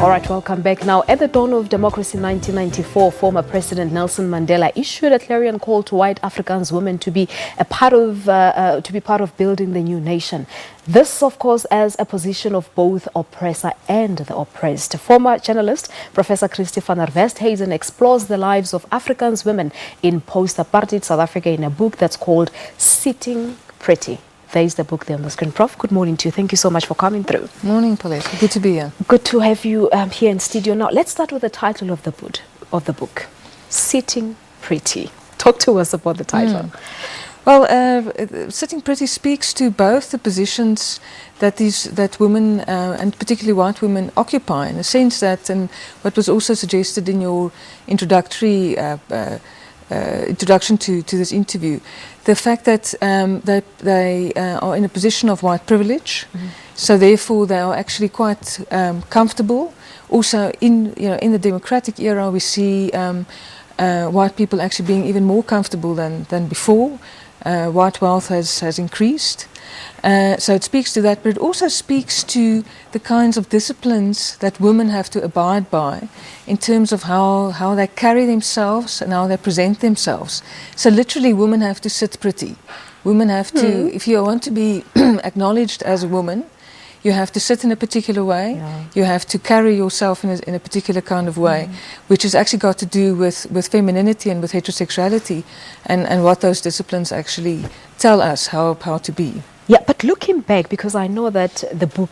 All right, welcome back. Now, at the dawn of democracy in 1994, former President Nelson Mandela issued a clarion call to white Afrikaans women to be a part of building the new nation. This, of course, as a position of both oppressor and the oppressed. Former journalist Professor Christi van Westhuizen explores the lives of Afrikaans women in post-apartheid South Africa in a book that's called Sitting Pretty. There's the book there on the screen. Prof, good morning to you. Thank you so much for coming through. Morning, Paulette. Good to be here. Good to have you here in studio. Now, let's start with the title of the book, Sitting Pretty. Talk to us about the title. Well, Sitting Pretty speaks to both the positions that women, and particularly white women, occupy, in a sense that, and what was also suggested in your introductory introduction to this interview, the fact that they are in a position of white privilege, so therefore they are actually quite comfortable. Also, in the democratic era, we see white people actually being even more comfortable than before. White wealth has increased. So it speaks to that, but it also speaks to the kinds of disciplines that women have to abide by in terms of how they carry themselves and how they present themselves. So literally, women have to sit pretty. Women have to, if you want to be acknowledged as a woman, you have to sit in a particular way. Yeah. You have to carry yourself in a particular kind of way, which has actually got to do with femininity and with heterosexuality, and what those disciplines actually tell us how to be. Yeah, but looking back, because I know that the book,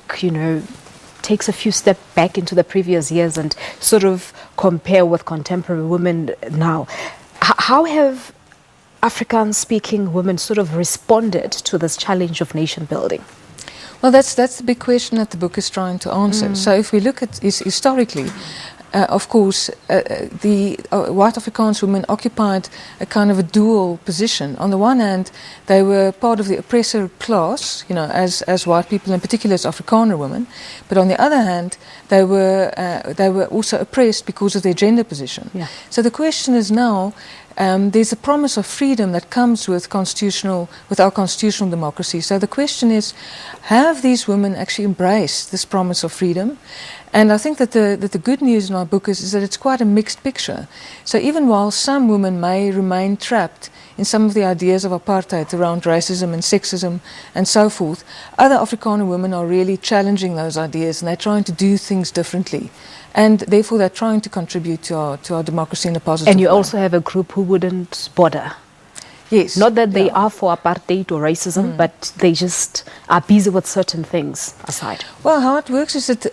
takes a few steps back into the previous years and sort of compare with contemporary women now. How have Afrikaans-speaking women sort of responded to this challenge of nation building? Well, that's the big question that the book is trying to answer. So if we look at historically, of course, the white Afrikaans women occupied a kind of a dual position. On the one hand, they were part of the oppressor class, as white people, in particular as Afrikaner women. But on the other hand, they were also oppressed because of their gender position. Yeah. So the question is now, there's a promise of freedom that comes with our constitutional democracy. So the question is, have these women actually embraced this promise of freedom? And I think that the good news in our book is that it's quite a mixed picture. So even while some women may remain trapped in some of the ideas of apartheid around racism and sexism and so forth, other Afrikaner women are really challenging those ideas, and they're trying to do things differently. And therefore they're trying to contribute to our democracy in a positive way. And you also have a group who wouldn't bother. Yes. Not that they are for apartheid or racism, but they just are busy with certain things aside. Well, how it works is that,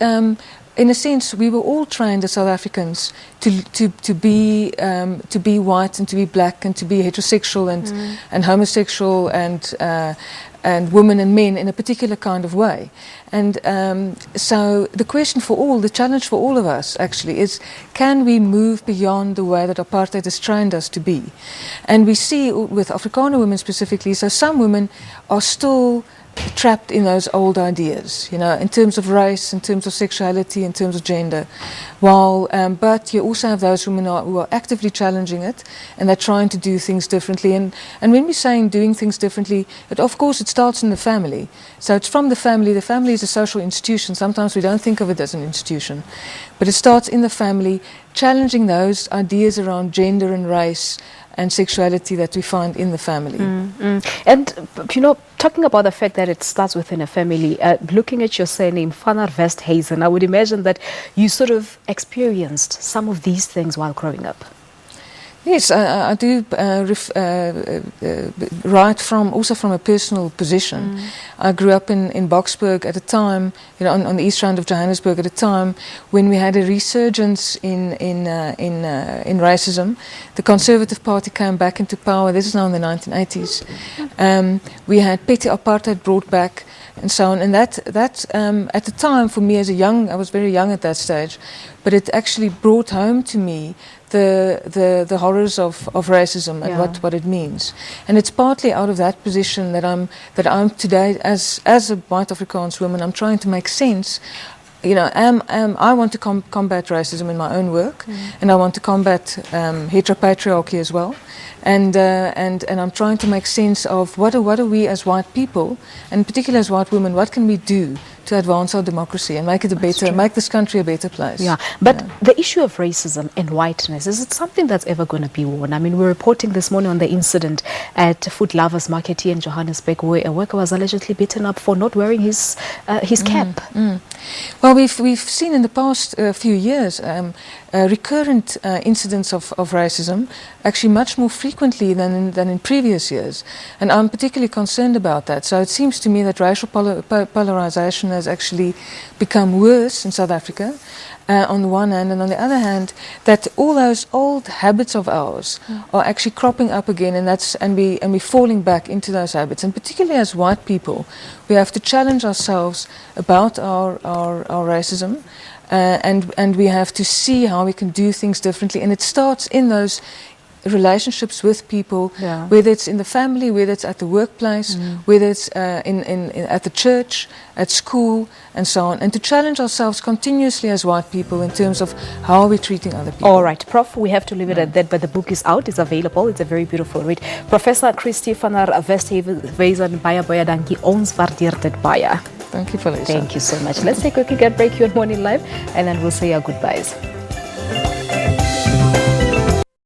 in a sense, we were all trained as South Africans to be white and to be black and to be heterosexual and homosexual and women and men in a particular kind of way. And so the challenge for all of us actually is, can we move beyond the way that apartheid has trained us to be? And we see with Afrikaner women specifically, so some women are still trapped in those old ideas, in terms of race, in terms of sexuality, in terms of gender. But you also have those women who are actively challenging it, and they're trying to do things differently. And when we're saying doing things differently, of course it starts in the family. So it's from the family. The family is a social institution. Sometimes we don't think of it as an institution. But it starts in the family, challenging those ideas around gender and race and sexuality that we find in the family. And, talking about the fact that it starts within a family, looking at your surname, van Westhuizen, I would imagine that you sort of experienced some of these things while growing up. Yes, I do write also from a personal position. I grew up in Boksburg at a time, on the east rand of Johannesburg at a time when we had a resurgence in racism. The Conservative Party came back into power. This is now in the 1980s. We had petty apartheid brought back, and so on. And that at the time, for me I was very young at that stage, but it actually brought home to me the horrors of racism and what it means. And it's partly out of that position that I'm today, as a white Afrikaans woman, I'm trying to make sense. I want to combat racism in my own work, and I want to combat heteropatriarchy as well. and I'm trying to make sense of what are we as white people, and particularly as white women, what can we do to advance our democracy and make it make this country a better place. Yeah, but the issue of racism and whiteness, is it something that's ever going to be worn? I mean, we're reporting this morning on the incident at Food Lovers Market here in Johannesburg, where a worker was allegedly beaten up for not wearing his cap. Well, we've seen in the past few years recurrent incidents of racism, actually much more frequently than in previous years, and I'm particularly concerned about that. So it seems to me that racial polarization has actually become worse in South Africa, on the one hand, and on the other hand, that all those old habits of ours are actually cropping up again, and we're falling back into those habits. And particularly as white people, we have to challenge ourselves about our racism, and we have to see how we can do things differently. And it starts in those relationships with people, whether it's in the family, whether it's at the workplace, whether it's at the church, at school, and so on. And to challenge ourselves continuously as white people in terms of how we're treating other people. All right, Prof, we have to leave it at that, but the book is out, it's available, it's a very beautiful read. Professor Christi van der Westhuizen, baie dankie, ons waardeer dit baie. Thank you, Felicia. Thank you so much. Let's take a quick break here on Morning Live, and then we'll say our goodbyes.